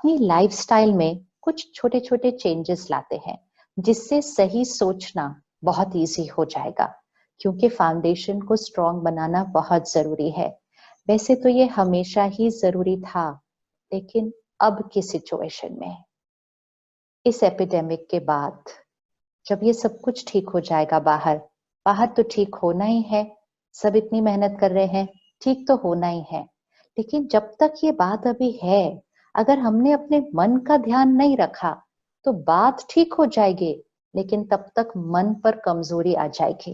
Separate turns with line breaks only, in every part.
अपनी लाइफस्टाइल में कुछ छोटे छोटे चेंजेस लाते हैं जिससे सही सोचना बहुत इजी हो जाएगा, क्योंकि फाउंडेशन को स्ट्रॉन्ग बनाना बहुत जरूरी है। वैसे तो ये हमेशा ही जरूरी था, लेकिन अब की सिचुएशन में, इस एपिडेमिक के बाद, जब ये सब कुछ ठीक हो जाएगा, बाहर बाहर तो ठीक होना ही है, सब इतनी मेहनत कर रहे हैं, ठीक तो होना ही है। लेकिन जब तक ये बात अभी है, अगर हमने अपने मन का ध्यान नहीं रखा तो बात ठीक हो जाएगी, लेकिन तब तक मन पर कमजोरी आ जाएगी।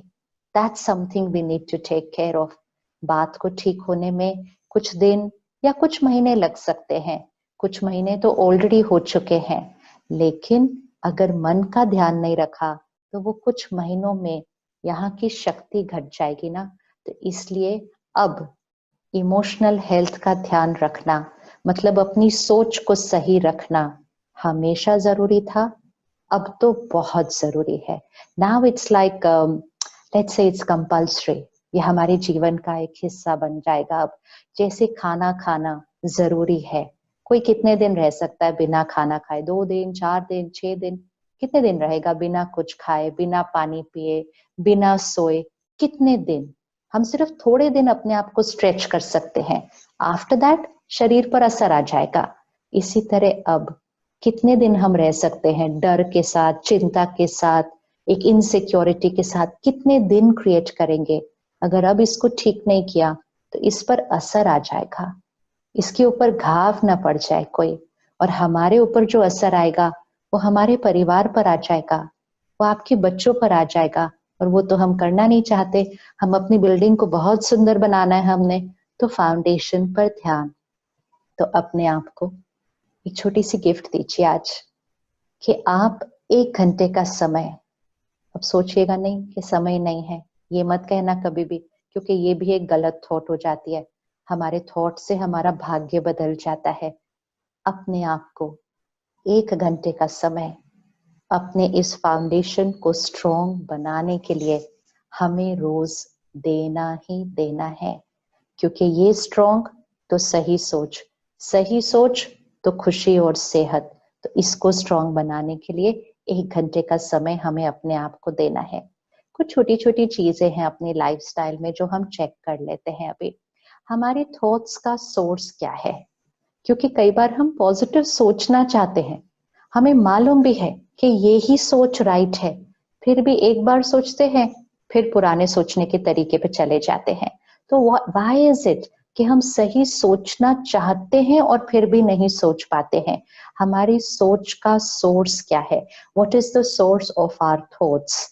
That's something we need to take care of. बात को ठीक होने में कुछ दिन या कुछ महीने लग सकते हैं, कुछ महीने तो ऑलरेडी हो चुके हैं, लेकिन अगर मन का ध्यान नहीं रखा तो वो कुछ महीनों में यहाँ की शक्ति घट जाएगी ना। तो इसलिए अब इमोशनल हेल्थ का ध्यान रखना, मतलब अपनी सोच को सही रखना, हमेशा जरूरी था, अब तो बहुत जरूरी है। Now it's like, let's say it's compulsory. ये हमारे जीवन का एक हिस्सा बन जाएगा अब। जैसे खाना खाना जरूरी है, कोई कितने दिन रह सकता है बिना खाना खाए? 2 दिन, 4 दिन, 6 दिन? कितने दिन रहेगा बिना कुछ खाए, बिना पानी पिए, बिना सोए? कितने दिन? हम सिर्फ थोड़े दिन अपने आप को स्ट्रेच कर सकते हैं, आफ्टर दैट शरीर पर असर आ जाएगा। इसी तरह अब कितने दिन हम रह सकते हैं डर के साथ, चिंता के साथ, एक इनसिक्योरिटी के साथ? कितने दिन क्रिएट करेंगे? अगर अब इसको ठीक नहीं किया तो इस पर असर आ जाएगा, इसके ऊपर घाव ना पड़ जाए कोई, और हमारे ऊपर जो असर आएगा वो हमारे परिवार पर आ जाएगा, वो आपके बच्चों पर आ जाएगा, और वो तो हम करना नहीं चाहते। हम अपनी बिल्डिंग को बहुत सुंदर बनाना है हमने, तो फाउंडेशन पर ध्यान। तो अपने आप को एक छोटी सी गिफ्ट दीजिए आज, कि आप 1 घंटे का समय, अब सोचिएगा नहीं कि समय नहीं है, ये मत कहना कभी भी, क्योंकि ये भी एक गलत थॉट हो जाती है। हमारे थॉट से हमारा भाग्य बदल जाता है। अपने आप को 1 घंटे का समय अपने इस फाउंडेशन को स्ट्रॉन्ग बनाने के लिए हमें रोज देना ही देना है, क्योंकि ये स्ट्रॉन्ग तो सही सोच तो खुशी और सेहत। तो इसको स्ट्रॉन्ग बनाने के लिए 1 घंटे का समय हमें अपने आप को देना है। कुछ छोटी छोटी चीजें हैं अपनी लाइफस्टाइल में जो हम चेक कर लेते हैं अभी। हमारे थॉट्स का सोर्स क्या है? क्योंकि कई बार हम पॉजिटिव सोचना चाहते हैं, हमें मालूम भी है कि ये ही सोच राइट है, फिर भी एक बार सोचते हैं, फिर पुराने सोचने के तरीके पे चले जाते हैं। तो व्हाई इज इट कि हम सही सोचना चाहते हैं और फिर भी नहीं सोच पाते हैं? हमारी सोच का सोर्स क्या है? What is the source of our thoughts?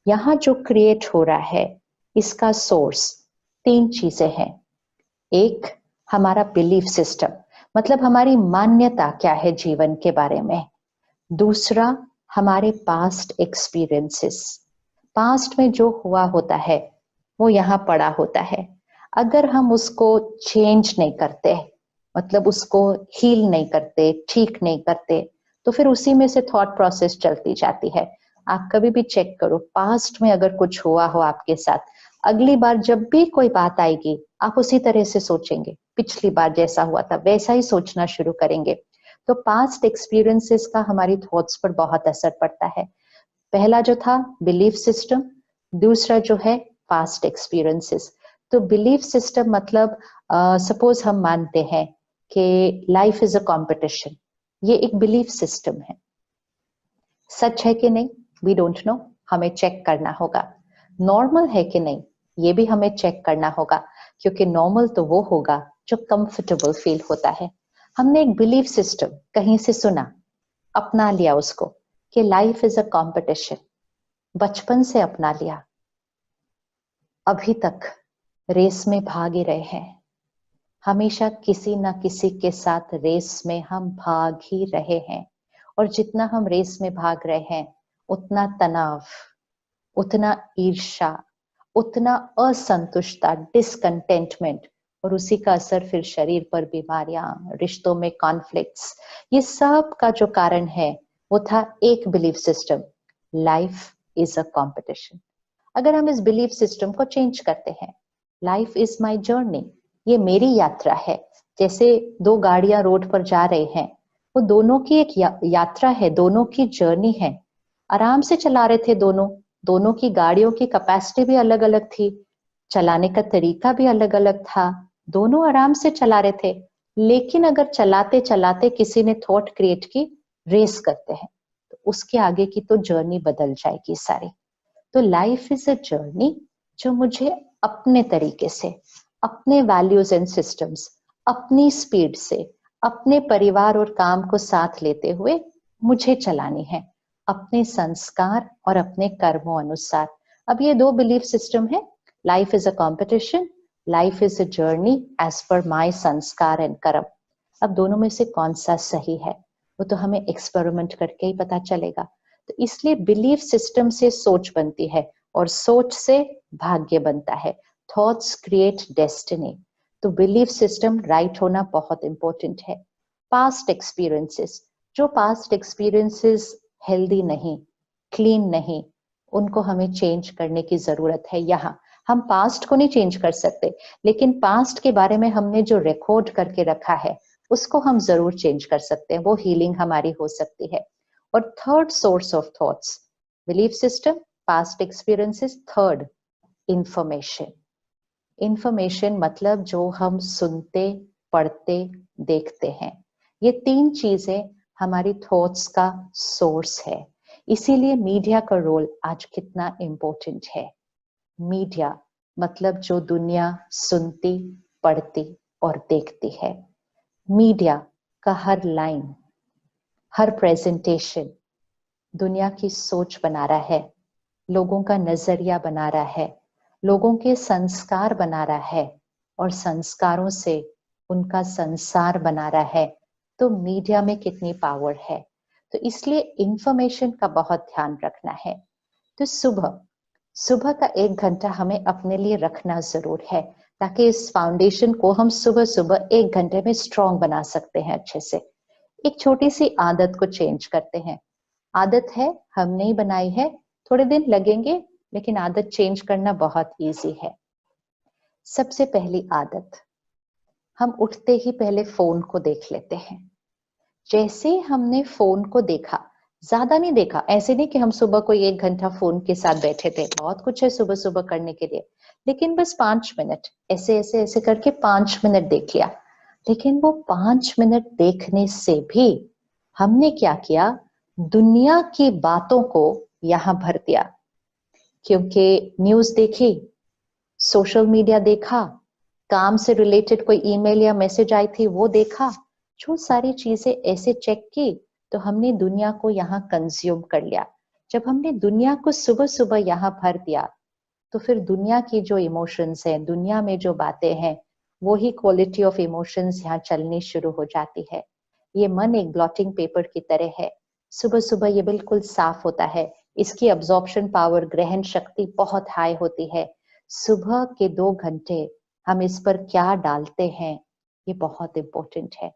यहाँ जो क्रिएट हो रहा है, इसका सोर्स 3 चीजें हैं। एक, हमारा बिलीफ सिस्टम, मतलब हमारी मान्यता क्या है जीवन के बारे में। दूसरा, हमारे पास्ट एक्सपीरियंसेस, पास्ट में जो हुआ होता है वो यहाँ पड़ा होता है। अगर हम उसको चेंज नहीं करते, मतलब उसको हील नहीं करते, ठीक नहीं करते, तो फिर उसी में से थॉट प्रोसेस चलती जाती है। आप कभी भी चेक करो, पास्ट में अगर कुछ हुआ हो आपके साथ, अगली बार जब भी कोई बात आएगी आप उसी तरह से सोचेंगे, पिछली बार जैसा हुआ था वैसा ही सोचना शुरू करेंगे। तो पास्ट एक्सपीरियंसेस का हमारी थॉट्स पर बहुत असर पड़ता है। पहला जो था बिलीफ सिस्टम, दूसरा जो है पास्ट एक्सपीरियंसेस। तो बिलीफ सिस्टम मतलब, सपोज हम मानते हैं कि लाइफ इज अ कंपटीशन, ये एक बिलीफ सिस्टम है। सच है कि नहीं वी डोंट नो, हमें चेक करना होगा। नॉर्मल है कि नहीं ये भी हमें चेक करना होगा, क्योंकि नॉर्मल तो वो होगा जो कंफर्टेबल फील होता है। हमने एक बिलीफ सिस्टम कहीं से सुना, अपना लिया उसको, कि लाइफ इज अ कंपटीशन, बचपन से अपना लिया, अभी तक रेस में भाग ही रहे हैं। हमेशा किसी ना किसी के साथ रेस में हम भाग ही रहे हैं, और जितना हम रेस में भाग रहे हैं उतना तनाव, उतना ईर्ष्या, उतना असंतुष्टता, डिसकंटेंटमेंट, और उसी का असर फिर शरीर पर बीमारियां, रिश्तों में कॉन्फ्लिक्ट्स, ये सब का जो कारण है वो था एक belief system, life is a competition. अगर हम इस बिलीफ सिस्टम को चेंज करते हैं, लाइफ इज माई जर्नी, ये मेरी यात्रा है। जैसे 2 गाड़ियां रोड पर जा रहे हैं, वो दोनों की एक यात्रा है, दोनों की जर्नी है। आराम से चला रहे थे दोनों, दोनों की गाड़ियों की कैपेसिटी भी अलग अलग थी, चलाने का तरीका भी अलग अलग था, दोनों आराम से चला रहे थे। लेकिन अगर चलाते चलाते किसी ने थॉट क्रिएट की, रेस करते हैं, तो उसके आगे की तो जर्नी बदल जाएगी सारी। तो लाइफ इज अ जर्नी जो मुझे अपने तरीके से, अपने वैल्यूज एंड सिस्टम्स, अपनी स्पीड से, अपने परिवार और काम को साथ लेते हुए मुझे चलानी है, अपने संस्कार और अपने कर्मों अनुसार। अब ये दो बिलीफ सिस्टम है, life is a competition, life is a journey as per my संस्कार एंड कर्म। अब दोनों में से कौन सा सही है वो तो हमें एक्सपेरिमेंट करके ही पता चलेगा। तो इसलिए बिलीफ सिस्टम से सोच बनती है और सोच से भाग्य बनता है। Thoughts create destiny. तो बिलीफ सिस्टम राइट होना बहुत इंपॉर्टेंट है। पास्ट एक्सपीरियंसेस, जो पास्ट एक्सपीरियंसेस हेल्दी नहीं, क्लीन नहीं, उनको हमें चेंज करने की जरूरत है। यहाँ हम पास्ट को नहीं चेंज कर सकते, लेकिन पास्ट के बारे में हमने जो रिकॉर्ड करके रखा है उसको हम जरूर चेंज कर सकते हैं, वो हीलिंग हमारी हो सकती है। और third source of thoughts, belief system, past experiences, third information. Information मतलब जो हम सुनते, पढ़ते, देखते हैं, ये तीन चीजें हमारी थॉट्स का सोर्स है। इसीलिए मीडिया का रोल आज कितना इंपॉर्टेंट है। मीडिया मतलब जो दुनिया सुनती, पढ़ती और देखती है। मीडिया का हर लाइन, हर प्रेजेंटेशन दुनिया की सोच बना रहा है, लोगों का नजरिया बना रहा है, लोगों के संस्कार बना रहा है और संस्कारों से उनका संसार बना रहा है। तो मीडिया में कितनी पावर है। तो इसलिए इंफॉर्मेशन का बहुत ध्यान रखना है। तो सुबह सुबह का 1 घंटा हमें अपने लिए रखना जरूर है, ताकि इस फाउंडेशन को हम सुबह सुबह 1 घंटे में स्ट्रॉन्ग बना सकते हैं अच्छे से। एक छोटी सी आदत को चेंज करते हैं। आदत है, हम नहीं बनाई है, थोड़े दिन लगेंगे, लेकिन आदत चेंज करना बहुत इजी है। सबसे पहली आदत, हम उठते ही पहले फोन को देख लेते हैं। जैसे हमने फोन को देखा, ज्यादा नहीं देखा, ऐसे नहीं कि हम सुबह कोई 1 घंटा फोन के साथ बैठे थे, बहुत कुछ है सुबह सुबह करने के लिए, लेकिन बस 5 मिनट ऐसे ऐसे ऐसे करके 5 मिनट देख लिया। लेकिन वो 5 मिनट देखने से भी हमने क्या किया, दुनिया की बातों को यहां भर दिया। क्योंकि न्यूज देखी, सोशल मीडिया देखा, काम से रिलेटेड कोई ईमेल या मैसेज आई थी वो देखा, जो सारी चीजें ऐसे चेक की, तो हमने दुनिया को यहाँ कंज्यूम कर लिया। जब हमने दुनिया को सुबह सुबह यहाँ भर दिया, तो फिर दुनिया की जो इमोशंस हैं, दुनिया में जो बातें हैं, वो ही क्वालिटी ऑफ इमोशंस यहाँ चलनी शुरू हो जाती है। ये मन एक ब्लॉटिंग पेपर की तरह है, सुबह सुबह ये बिल्कुल साफ होता है। इसकी अब्जॉर्प्शन पावर, ग्रहण शक्ति बहुत हाई होती है। सुबह के 2 घंटे हम इस पर क्या डालते हैं, ये बहुत इंपॉर्टेंट है।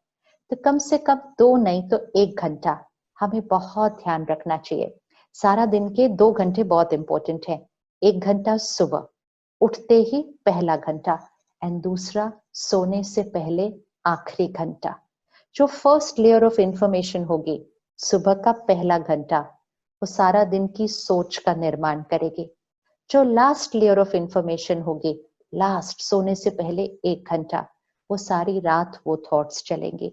तो कम से कम 2 नहीं तो 1 घंटा हमें बहुत ध्यान रखना चाहिए। सारा दिन के 2 घंटे बहुत इंपॉर्टेंट है। 1 घंटा सुबह उठते ही पहला घंटा, एंड दूसरा सोने से पहले आखिरी घंटा। जो फर्स्ट लेयर ऑफ इंफॉर्मेशन होगी, सुबह का पहला घंटा, वो सारा दिन की सोच का निर्माण करेगी। जो लास्ट लेयर ऑफ इंफॉर्मेशन होगी, लास्ट सोने से पहले 1 घंटा, वो सारी रात वो थॉट्स चलेंगे।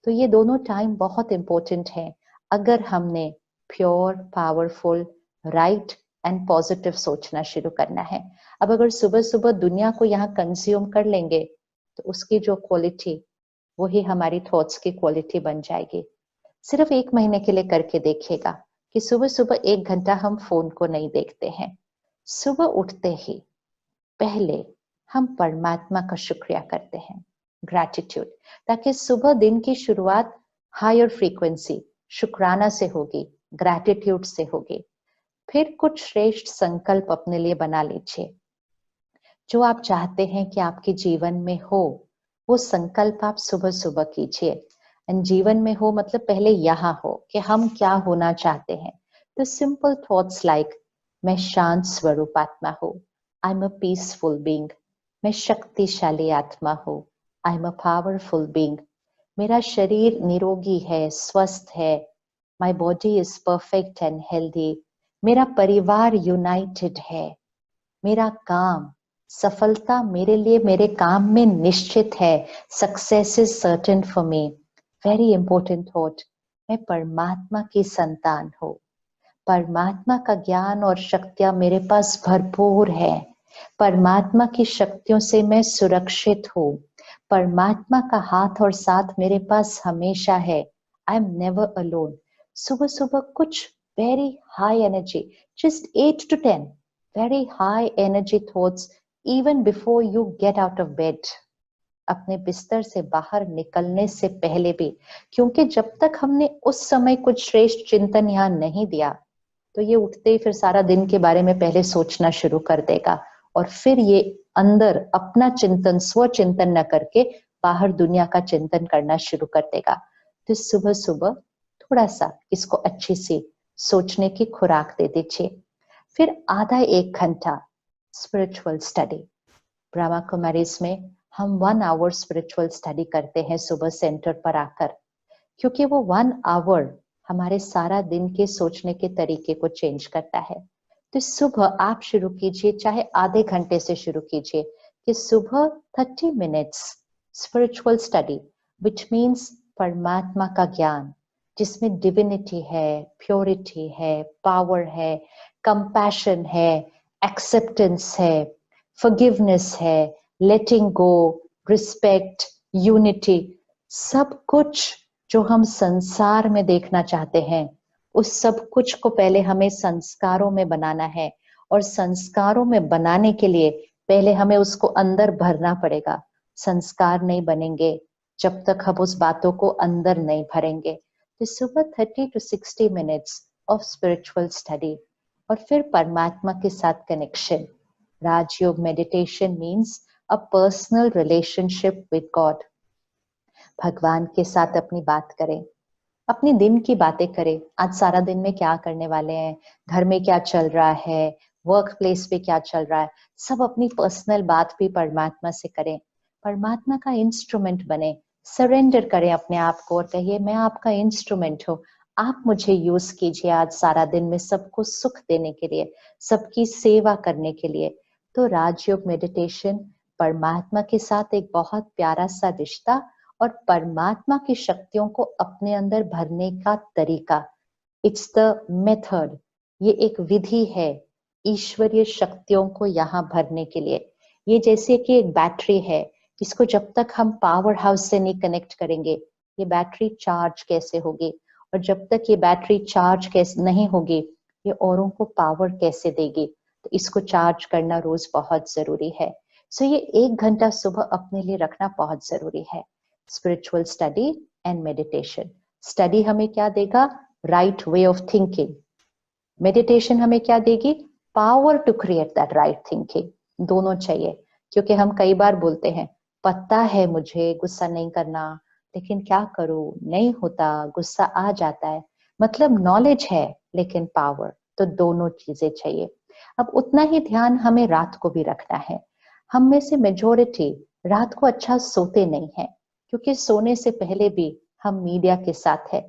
तो ये दोनों टाइम बहुत इंपॉर्टेंट है अगर हमने pure, powerful, right and positive सोचना शुरू करना है। अब अगर सुबह सुबह दुनिया को यहाँ कंज्यूम कर लेंगे, तो उसकी जो क्वालिटी, वही हमारी थॉट्स की क्वालिटी बन जाएगी। सिर्फ 1 महीने के लिए करके देखिएगा कि सुबह सुबह 1 घंटा हम फोन को नहीं देखते हैं। सुबह उठते ही पहले हम परमात्मा का शुक्रिया करते हैं, ग्रैटिट्यूड, ताकि सुबह दिन की शुरुआत हायर फ्रीक्वेंसी शुक्राना से होगी, ग्रैटिट्यूड से होगी। फिर कुछ श्रेष्ठ संकल्प अपने लिए बना लीजिए, जो आप चाहते हैं कि आपके जीवन में हो, वो संकल्प आप सुबह सुबह कीजिए। एंड जीवन में हो मतलब पहले यहाँ हो कि हम क्या होना चाहते हैं। तो सिंपल थॉट्स लाइक, मैं शांत स्वरूप आत्मा हूँ, I am a peaceful being. मैं शक्तिशाली आत्मा हूँ, I am a powerful being. मेरा शरीर निरोगी है, स्वस्थ है, my body is perfect and healthy, मेरा परिवार यूनाइटेड है, मेरा काम, सफलता मेरे लिए मेरे काम में निश्चित है, success is certain for me. Very important thought, मैं परमात्मा की संतान हूँ, परमात्मा का ज्ञान और शक्तियां मेरे पास भरपूर है, परमात्मा की शक्तियों से मैं सुरक्षित हूँ, परमात्मा का हाथ और साथ मेरे पास हमेशा है, आई एम नेवर अलोन। सुबह सुबह कुछ very high energy, just 8 to 10 very high energy thoughts even before you get out of bed, अपने बिस्तर से बाहर निकलने से पहले भी, क्योंकि जब तक हमने उस समय कुछ श्रेष्ठ चिंतन यहाँ नहीं दिया तो ये उठते ही फिर सारा दिन के बारे में पहले सोचना शुरू कर देगा, और फिर ये अंदर अपना चिंतन, स्व चिंतन न करके बाहर दुनिया का चिंतन करना शुरू कर देगा। तो सुबह सुबह थोड़ा सा इसको अच्छी सी सोचने की खुराक दे दीजिए। फिर आधा 1 घंटा स्पिरिचुअल स्टडी, ब्रह्मा कुमारीज में हम 1 आवर स्पिरिचुअल स्टडी करते हैं सुबह सेंटर पर आकर, क्योंकि वो 1 आवर हमारे सारा दिन के सोचने के तरीके को चेंज करता है। तो सुबह आप शुरू कीजिए, चाहे आधे घंटे से शुरू कीजिए, कि सुबह 30 minutes spiritual study, which means परमात्मा का ज्ञान, जिसमें डिविनिटी है, प्योरिटी है, पावर है, कंपैशन है, एक्सेप्टेंस है, फॉरगिवनेस है, लेटिंग गो, रिस्पेक्ट, यूनिटी, सब कुछ जो हम संसार में देखना चाहते हैं, उस सब कुछ को पहले हमें संस्कारों में बनाना है, और संस्कारों में बनाने के लिए पहले हमें उसको अंदर भरना पड़ेगा। संस्कार नहीं बनेंगे जब तक हम उस बातों को अंदर नहीं भरेंगे। तो सुबह 30 to 60 minutes of spiritual study, और फिर परमात्मा के साथ connection. Rajyoga meditation means a personal relationship with God. भगवान के साथ अपनी बात करें, अपने दिन की बातें करें, आज सारा दिन में क्या करने वाले हैं, घर में क्या चल रहा है, वर्क प्लेस पे क्या चल रहा है, सब अपनी पर्सनल बात भी परमात्मा से करें। परमात्मा का इंस्ट्रूमेंट बने, सरेंडर करें अपने आप को और कहिए मैं आपका इंस्ट्रूमेंट हूँ, आप मुझे यूज कीजिए आज सारा दिन में सबको सुख देने के लिए, सबकी सेवा करने के लिए। तो राजयोग मेडिटेशन परमात्मा के साथ एक बहुत प्यारा सा रिश्ता और परमात्मा की शक्तियों को अपने अंदर भरने का तरीका, इट्स द मेथड, ये एक विधि है ईश्वरीय शक्तियों को यहाँ भरने के लिए। ये जैसे कि एक बैटरी है, इसको जब तक हम पावर हाउस से नहीं कनेक्ट करेंगे ये बैटरी चार्ज कैसे होगी, और जब तक ये बैटरी चार्ज कैसे नहीं होगी ये औरों को पावर कैसे देगी। तो इसको चार्ज करना रोज बहुत जरूरी है। सो ये 1 घंटा सुबह अपने लिए रखना बहुत जरूरी है। Spiritual study and meditation. Study हमें क्या देगा, right way of thinking. Meditation हमें क्या देगी, power to create that right thinking. दोनों चाहिए, क्योंकि हम कई बार बोलते हैं पता है मुझे गुस्सा नहीं करना, लेकिन क्या करूं, नहीं होता, गुस्सा आ जाता है। मतलब नॉलेज है लेकिन पावर, तो दोनों चीजें चाहिए। अब उतना ही ध्यान हमें रात को भी रखना है। हम में से मेजोरिटी रात को अच्छा सोते नहीं है, क्योंकि सोने से पहले भी हम मीडिया के साथ है।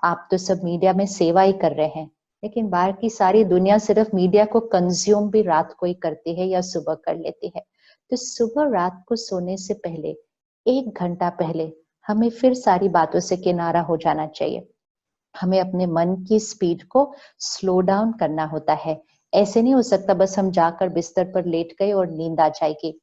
आप तो सब मीडिया में सेवा ही कर रहे हैं, लेकिन बाहर की सारी दुनिया सिर्फ मीडिया को कंज्यूम भी रात को ही करती है या सुबह कर लेती है। तो सुबह रात को सोने से पहले 1 घंटा पहले हमें फिर सारी बातों से किनारा हो जाना चाहिए। हमें अपने मन की स्पीड को स्लो डाउन करना होता है। ऐसे नहीं हो सकता बस हम जाकर बिस्तर पर लेट गए और नींद आ जाएगी।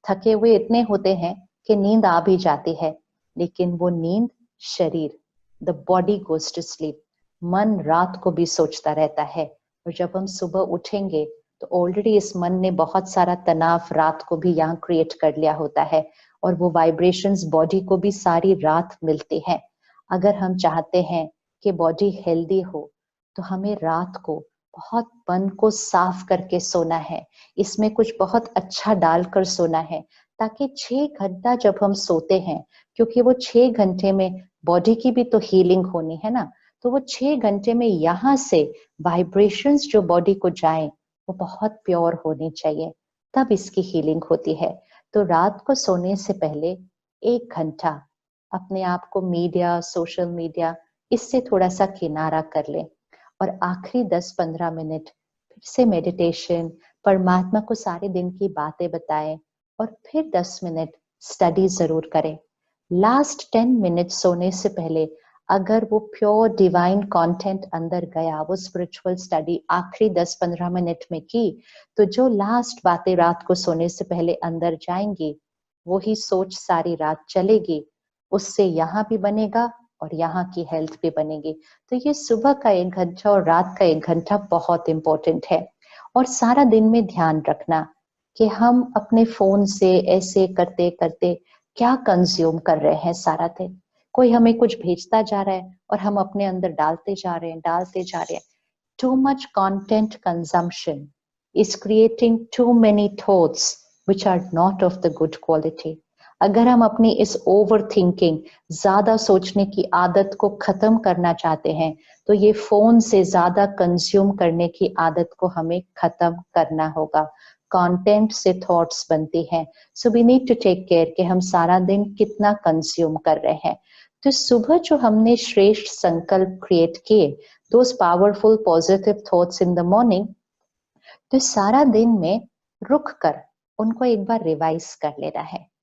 थके हुए इतने होते हैं कि नींद आ भी जाती है, लेकिन वो नींद शरीर, the body goes to sleep, मन रात को भी सोचता रहता है। और जब हम सुबह उठेंगे तो ऑलरेडी इस मन ने बहुत सारा तनाव रात को भी यहाँ क्रिएट कर लिया होता है, और वो वाइब्रेशंस बॉडी को भी सारी रात मिलती हैं। अगर हम चाहते हैं कि बॉडी हेल्दी हो तो हमें रात को बहुत मन को साफ करके सोना है, इसमें कुछ बहुत अच्छा डालकर सोना है, ताकि 6 घंटा जब हम सोते हैं, क्योंकि वो 6 घंटे में बॉडी की भी तो हीलिंग होनी है ना, तो वो 6 घंटे में यहाँ से वाइब्रेशंस जो बॉडी को जाए वो बहुत प्योर होनी चाहिए, तब इसकी हीलिंग होती है। तो रात को सोने से पहले 1 घंटा अपने आप को मीडिया, सोशल मीडिया इससे थोड़ा सा किनारा कर लें और आखिरी 10-15 मिनट फिर से मेडिटेशन, परमात्मा को सारे दिन की बातें बताएं और फिर 10 मिनट स्टडी जरूर करें। लास्ट 10 मिनट सोने से पहले अगर वो प्योर डिवाइन कंटेंट अंदर गया, वो स्पिरिचुअल स्टडी आखिरी 10-15 मिनट में की, तो जो लास्ट बातें रात को सोने से पहले अंदर जाएंगी, वही सोच सारी रात चलेगी। उससे यहाँ भी बनेगा और यहाँ की हेल्थ भी बनेगी। तो ये सुबह का 1 घंटा और रात का 1 घंटा बहुत इंपॉर्टेंट है। और सारा दिन में ध्यान रखना कि हम अपने फोन से ऐसे करते करते क्या कंज्यूम कर रहे हैं सारा दिन। कोई हमें कुछ भेजता जा रहा है और हम अपने अंदर डालते जा रहे हैं। Too much content consumption is creating too many thoughts which are not of the good quality. अगर हम अपनी इस ओवर थिंकिंग, ज्यादा सोचने की आदत को खत्म करना चाहते हैं, तो ये फोन से ज्यादा कंज्यूम करने की आदत को हमें खत्म करना होगा। कंटेंट से थॉट्स बनती हैं, so we need to take care कि हम सारा दिन कितना कंज्यूम कर रहे हैं। तो सुबह जो हमने श्रेष्ठ संकल्प क्रिएट किए, those powerful positive thoughts in the morning, तो सारा दिन में रुक कर उनको एक बार रिवाइज कर लेना है